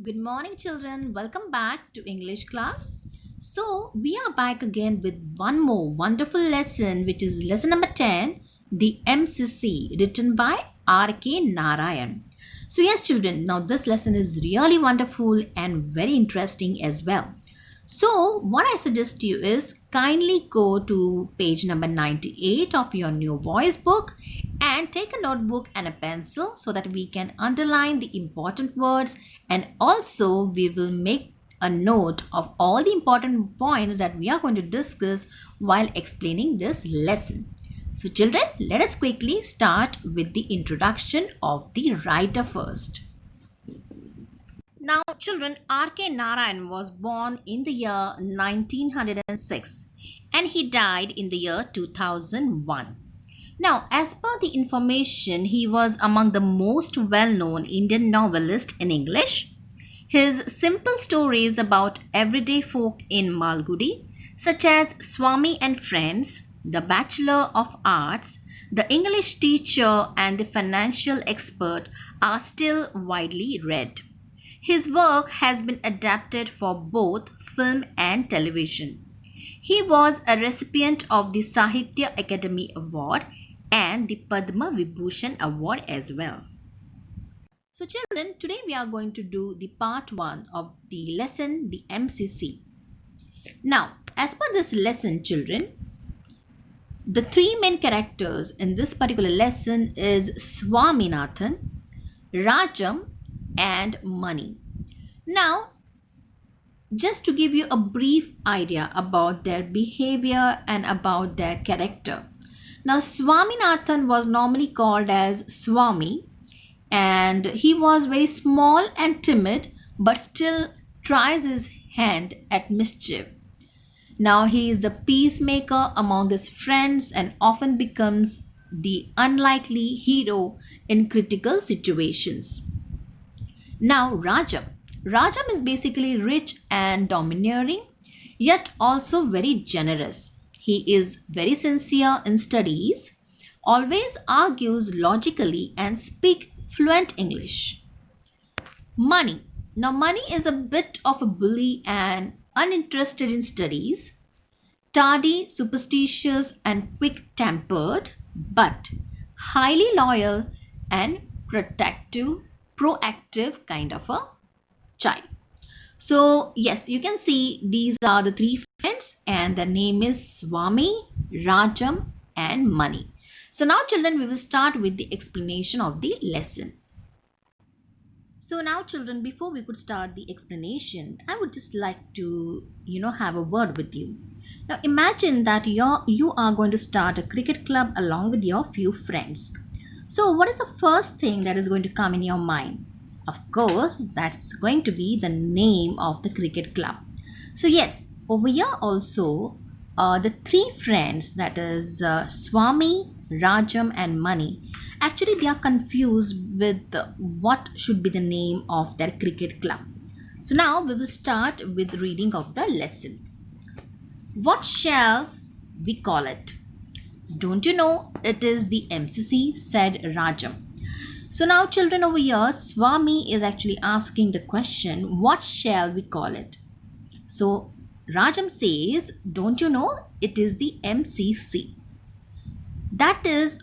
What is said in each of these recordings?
Good morning, children. Welcome back to English class. So, we are back again with one more wonderful lesson, which is lesson number 10, the MCC, written by R.K. Narayan. So, yes, children, now this lesson is really wonderful and very interesting as well. So, what I suggest to you is kindly go to page number 98 of your new voice book and take a notebook and a pencil so that we can underline the important words, and also we will make a note of all the important points that we are going to discuss while explaining this lesson. So, children, let us quickly start with the introduction of the writer first. Now, children, R.K. Narayan was born in the year 1906 and he died in the year 2001. Now, as per the information, he was among the most well known Indian novelists in English. His simple stories about everyday folk in Malgudi, such as Swami and Friends, The Bachelor of Arts, The English Teacher, and The Financial Expert, are still widely read. His work has been adapted for both film and television. He was a recipient of the Sahitya Academy Award and the Padma Vibhushan Award as well. So, children, today we are going to do the part 1 of the lesson, the MCC. Now, as per this lesson, children, the three main characters in this particular lesson is Swaminathan, Rajam, and Mani. Now, just to give you a brief idea about their behavior and about their character. Now, Swaminathan was normally called as Swami, and he was very small and timid but still tries his hand at mischief. Now, he is the peacemaker among his friends and often becomes the unlikely hero in critical situations. Now, Rajam. Rajam is basically rich and domineering, yet also very generous. He is very sincere in studies, always argues logically, and speaks fluent English. Mani. Now, Mani is a bit of a bully and uninterested in studies, tardy, superstitious, and quick tempered, but highly loyal and protective, proactive kind of a child. So, yes, you can see these are the three friends, and the name is Swami, Rajam, and Mani. So, now, children, we will start with the explanation of the lesson. So now, children, before we could start the explanation, I would just like to, have a word with you. Now, imagine that you are going to start a cricket club along with your few friends. So, what is the first thing that is going to come in your mind? Of course, that's going to be the name of the cricket club. So, yes, over here also, the three friends, that is Swami, Rajam, and Mani, actually they are confused with what should be the name of their cricket club. So, now we will start with reading of the lesson. What shall we call it? Don't you know it is the MCC, said Rajam. So now, children, over here, Swami is actually asking the question, what shall we call it? So Rajam says, don't you know it is the MCC? That is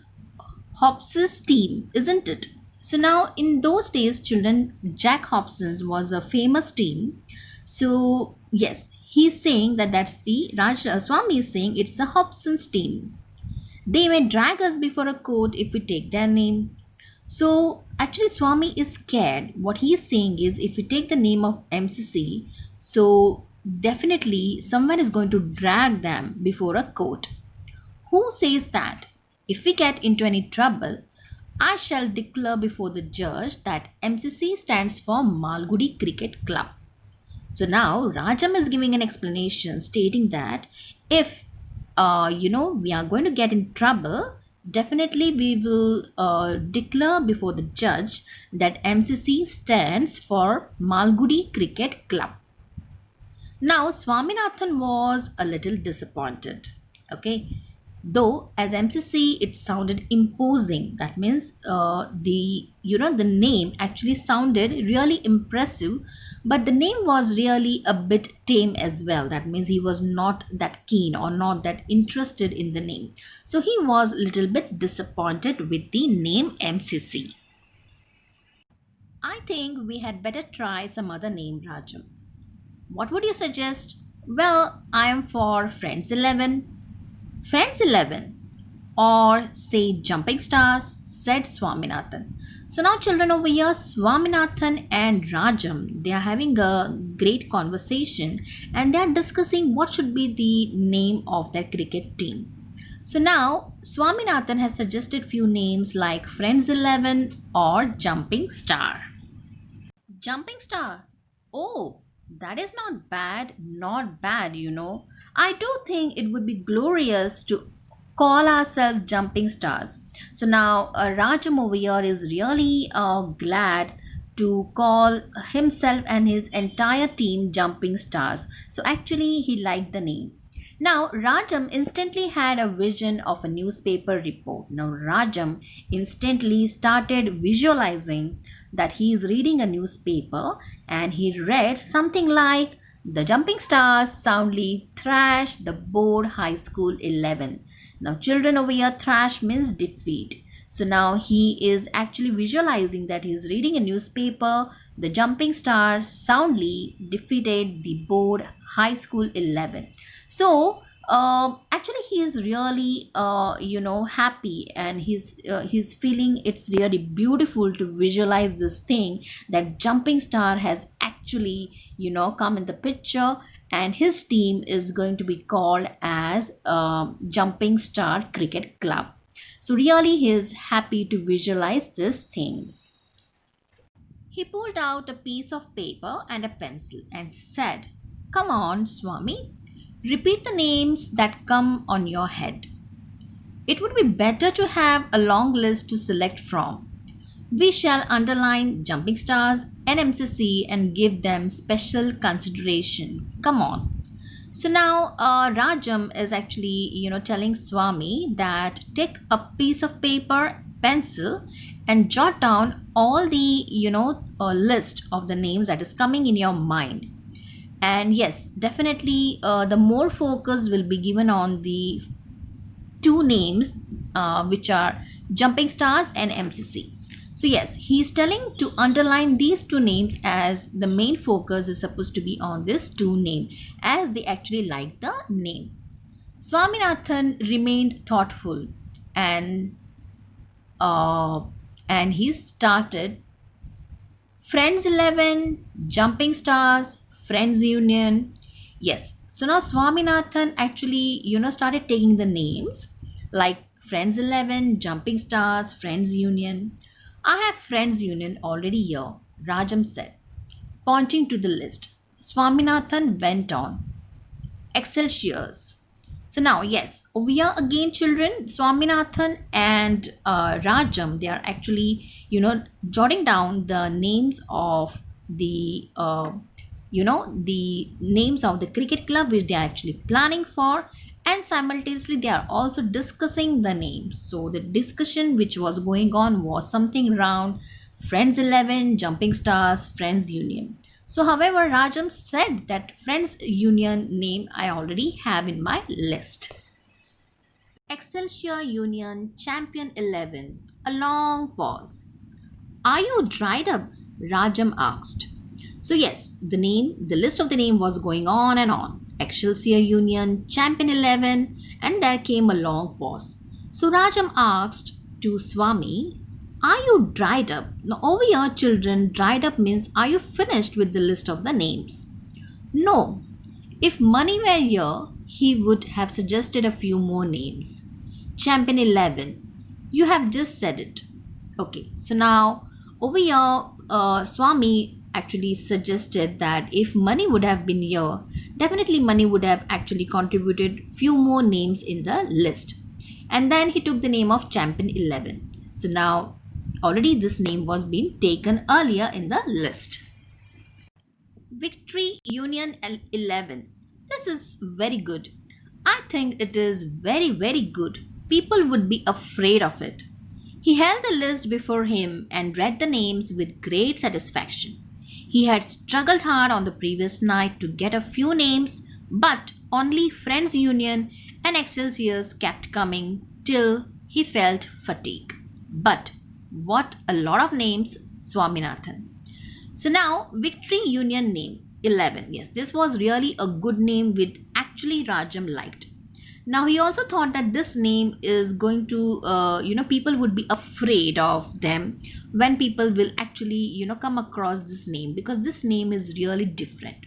Hobson's team, isn't it? So now, in those days, children, Jack Hobson's was a famous team. So yes, he's saying that that's the Swami is saying it's the Hobson's team. They may drag us before a court if we take their name. So actually, Swami is scared. What he is saying is, if we take the name of MCC, so definitely someone is going to drag them before a court. Who says that? If we get into any trouble, I shall declare before the judge that MCC stands for Malgudi Cricket Club. So now Rajam is giving an explanation stating that if we are going to get in trouble, definitely we will declare before the judge that MCC stands for Malgudi Cricket Club. Now Swaminathan was a little disappointed. Okay, Though as MCC it sounded imposing. That means the name actually sounded really impressive, but the name was really a bit tame as well. That means he was not that keen or not that interested in the name. So he was a little bit disappointed with the name MCC. I think we had better try some other name, Rajam. What would you suggest? Well, I am for Friends 11. Friends 11, or say Jumping Stars, said Swaminathan. So now children over here, Swaminathan and Rajam, they are having a great conversation and they are discussing what should be the name of their cricket team. So now Swaminathan has suggested few names like Friends 11 or Jumping Star. Jumping Star. Oh, that is not bad, not bad. I do think it would be glorious to call ourselves Jumping Stars. So now Rajam over here is really glad to call himself and his entire team Jumping Stars. So actually, he liked the name. Now, Rajam instantly had a vision of a newspaper report. Now, Rajam instantly started visualizing that he is reading a newspaper and he read something like the Jumping Stars soundly thrashed the Board High School 11. Now, children over here, thrash means defeat. So now he is actually visualizing that he is reading a newspaper. The Jumping Stars soundly defeated the Board High School 11. So actually he is really happy, and he's feeling it's really beautiful to visualize this thing that Jumping Star has actually come in the picture, and his team is going to be called as Jumping Star Cricket Club. So really he is happy to visualize this thing. He pulled out a piece of paper and a pencil and said, "Come on, Swami, repeat the names that come on your head. It would be better to have a long list to select from. We shall underline Jumping Stars and MCC and give them special consideration. Come on." So now Rajam is actually telling Swami that take a piece of paper, pencil, and jot down all the list of the names that is coming in your mind. And yes, definitely the more focus will be given on the two names which are Jumping Stars and MCC. So yes, he is telling to underline these two names, as the main focus is supposed to be on this two name, as they actually like the name. Swaminathan remained thoughtful, and uh, he started Friends 11, Jumping Stars, Friends Union. Yes. So now Swaminathan actually, started taking the names like Friends 11, Jumping Stars, Friends Union. "I have Friends Union already here," Rajam said, pointing to the list. Swaminathan went on. "Excelsiors." So now, yes, over here again, children, Swaminathan and Rajam, they are actually, jotting down the names of the names of the cricket club which they are actually planning for, and simultaneously they are also discussing the names. So the discussion which was going on was something around Friends 11, Jumping Stars, Friends Union. So however, Rajam said that Friends Union name I already have in my list. Excelsior Union Champion 11. A long pause. "Are you dried up?" Rajam asked. So yes, the list of the name was going on and on. Excelsior Union, Champion 11, and there came a long pause. So Rajam asked to Swami, "Are you dried up?" Now over here, children, dried up means are you finished with the list of the names? No. If Money were here, he would have suggested a few more names. Champion 11. You have just said it. Okay, so now over here, Swami actually suggested that if Money would have been here, definitely Money would have actually contributed few more names in the list. And then he took the name of Champion 11. So now already this name was being taken earlier in the list. Victory Union 11. This is very good. I think it is very, very good. People would be afraid of it. He held the list before him and read the names with great satisfaction. He had struggled hard on the previous night to get a few names, but only Friends Union and Excelsiors kept coming till he felt fatigue. But what a lot of names, Swaminathan. So now, Victory Union name 11. Yes, this was really a good name which actually Rajam liked. Now, he also thought that this name is going to, people would be afraid of them when people will actually, come across this name because this name is really different.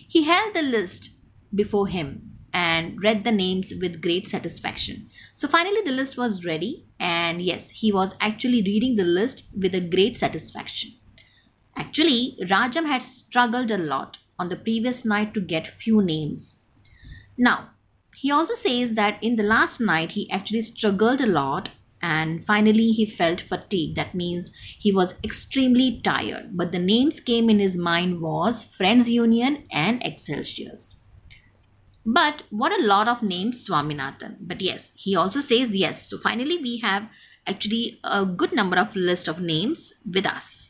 He held the list before him and read the names with great satisfaction. So finally, the list was ready, and yes, he was actually reading the list with a great satisfaction. Actually, Rajam had struggled a lot on the previous night to get few names. Now, he also says that in the last night he actually struggled a lot and finally he felt fatigued. That means he was extremely tired. But the names came in his mind was Friends Union and Excelsiors. But what a lot of names, Swaminathan. But yes, he also says yes. So finally we have actually a good number of list of names with us.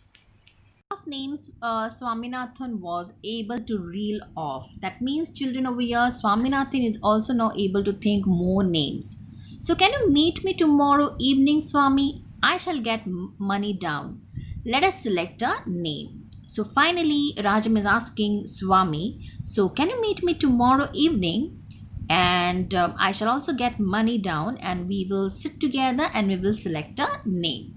Of names Swaminathan was able to reel off. That means, children over here, Swaminathan is also now able to think more names. So, can you meet me tomorrow evening, Swami? I shall get money down. Let us select a name. So, finally, Rajam is asking Swami, so can you meet me tomorrow evening? And I shall also get money down, and we will sit together and we will select a name.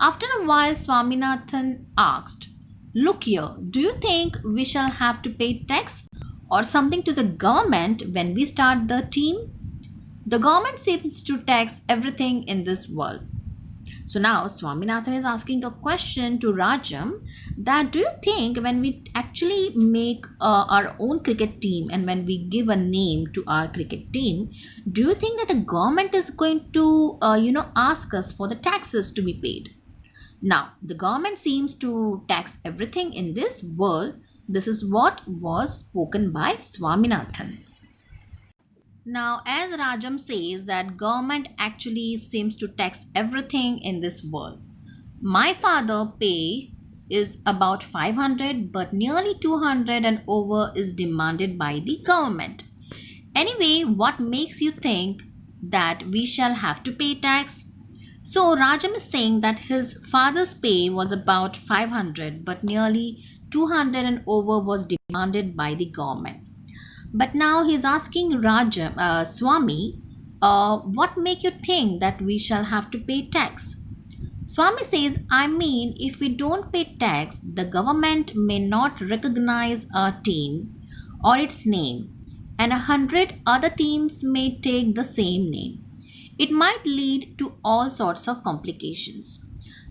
After a while, Swaminathan asked, "Look here, do you think we shall have to pay tax or something to the government when we start the team? The government seems to tax everything in this world." So now Swaminathan is asking a question to Rajam that do you think when we actually make our own cricket team and when we give a name to our cricket team, do you think that the government is going to, ask us for the taxes to be paid? Now, the government seems to tax everything in this world. This is what was spoken by Swaminathan. Now, as Rajam says that government actually seems to tax everything in this world. My father pay is about 500 but nearly 200 and over is demanded by the government. Anyway, what makes you think that we shall have to pay tax? So Rajam is saying that his father's pay was about 500 but nearly 200 and over was demanded by the government. But now he's asking Rajam, Swami, what make you think that we shall have to pay tax? Swami says, I mean, if we don't pay tax, the government may not recognize our team or its name, and 100 other teams may take the same name. It might lead to all sorts of complications.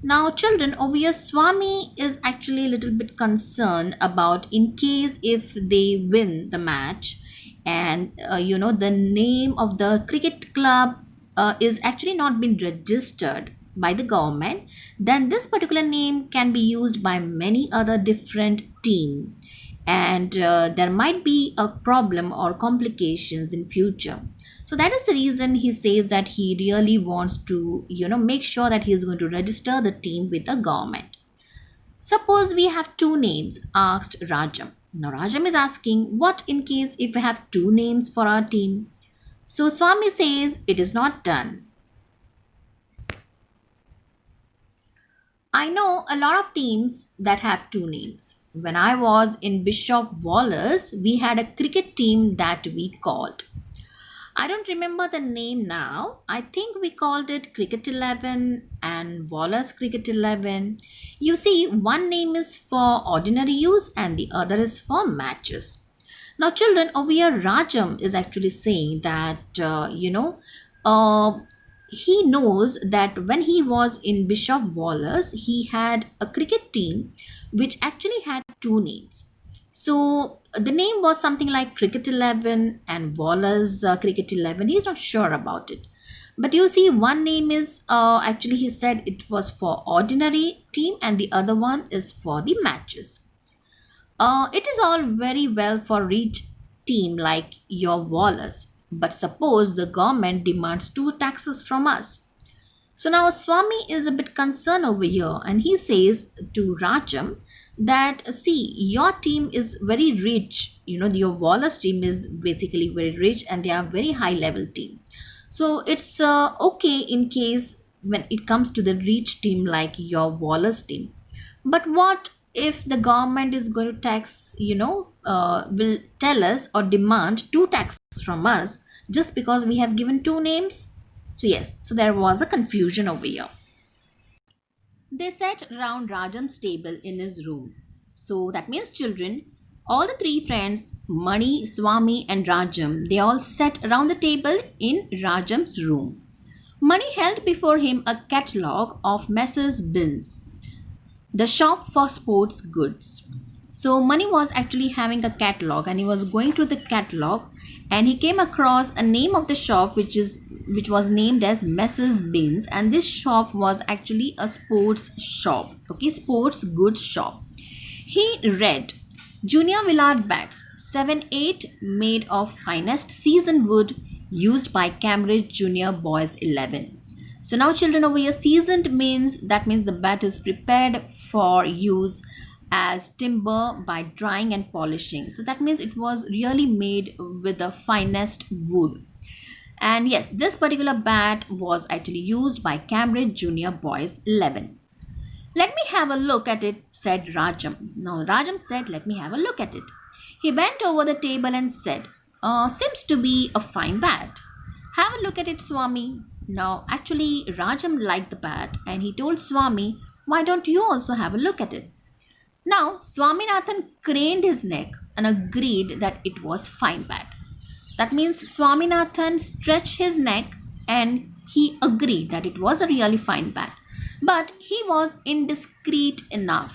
Now, children, over here, Swami is actually a little bit concerned about in case if they win the match and the name of the cricket club is actually not been registered by the government, then this particular name can be used by many other different team and there might be a problem or complications in future. So that is the reason he says that he really wants to make sure that he is going to register the team with the government. Suppose we have two names, asked Rajam. Now Rajam is asking, what in case if we have two names for our team? So Swami says it is not done. I know a lot of teams that have two names. When I was in Bishop Wallace, we had a cricket team that we called. I don't remember the name now. I think we called it Cricket 11 and Wallace Cricket 11. You see, one name is for ordinary use and the other is for matches. Now, children, over here, Rajam is actually saying that, he knows that when he was in Bishop Wallace, he had a cricket team which actually had two names. So the name was something like Cricket 11 and Wallace Cricket 11. He's not sure about it. But you see, one name is actually he said it was for ordinary team and the other one is for the matches. It is all very well for each team like your Wallace. But suppose the government demands two taxes from us. So now Swami is a bit concerned over here and he says to Rajam that see, your team is very rich. Your Wallace team is basically very rich and they are very high level team. So it's okay in case when it comes to the rich team like your Wallace team. But what if the government is going to tax, will tell us or demand two taxes from us just because we have given two names? So, yes, so there was a confusion over here. They sat round Rajam's table in his room. So, that means, children, all the three friends, Mani, Swami, and Rajam, they all sat around the table in Rajam's room. Mani held before him a catalogue of Messrs. Binns, the shop for sports goods. So Mani was actually having a catalog and he was going through the catalog and he came across a name of the shop which was named as Messrs. Binns, and this shop was actually a sports shop, okay, sports goods shop. He read Junior Willard bats 7-8 made of finest seasoned wood used by Cambridge Junior Boys 11. So now children, over here, seasoned means the bat is prepared for use as timber by drying and polishing. So that means it was really made with the finest wood. And yes, this particular bat was actually used by Cambridge Junior Boys 11. Let me have a look at it, said Rajam. Now Rajam said, let me have a look at it. He bent over the table and said, seems to be a fine bat. Have a look at it, Swami. Now, actually, Rajam liked the bat and he told Swami, why don't you also have a look at it? Now, Swaminathan craned his neck and agreed that it was fine bat. That means Swaminathan stretched his neck and he agreed that it was a really fine bat. But he was indiscreet enough.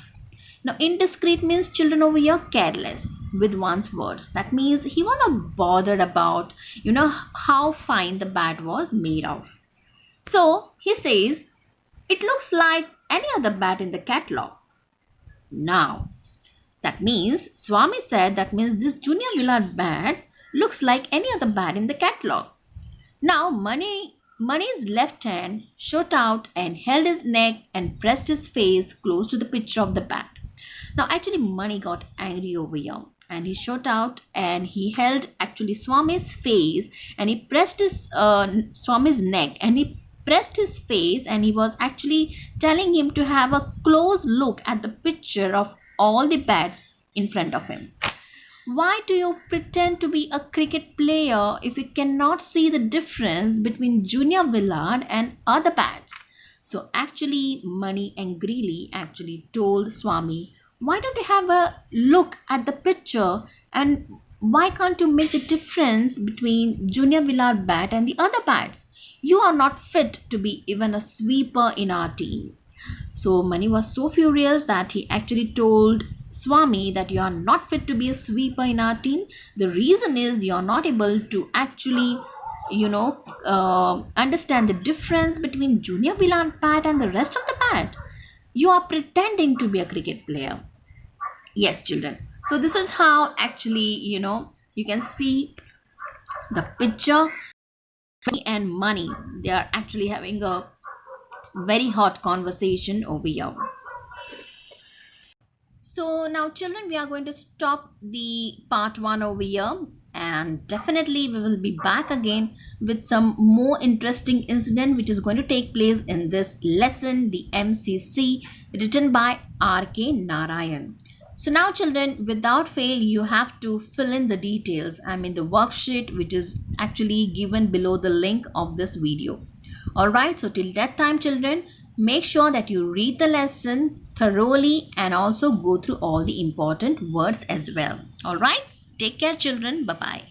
Now, indiscreet means, children, over here, careless with one's words. That means he was not bothered about, how fine the bat was made of. So he says, it looks like any other bat in the catalog. Now, that means, Swami said, that means this Junior Willard bat looks like any other bat in the catalog. Now, Mani's left hand shot out and held his neck and pressed his face close to the picture of the bat. Now, actually, Mani got angry over here and he shot out and he held actually Swami's face and he pressed his Swami's neck and he pressed his face and he was actually telling him to have a close look at the picture of all the bats in front of him. Why do you pretend to be a cricket player if you cannot see the difference between Junior Willard and other bats? So actually, Mani angrily actually told Swami, why don't you have a look at the picture and why can't you make the difference between Junior Willard bat and the other bats? You are not fit to be even a sweeper in our team. So Mani was so furious that he actually told Swami that you are not fit to be a sweeper in our team. The reason is you are not able to actually understand the difference between Junior Willard bat and the rest of the bat. You are pretending to be a cricket player. Yes, children. So this is how actually, you can see the picture. And Mani, they are actually having a very hot conversation over here. So now children, we are going to stop the part 1 over here and definitely we will be back again with some more interesting incident which is going to take place in this lesson, the MCC, written by R.K. Narayan. So now children, without fail, you have to fill in the details. The worksheet which is actually given below the link of this video. Alright, so till that time children, make sure that you read the lesson thoroughly and also go through all the important words as well. Alright, take care children. Bye-bye.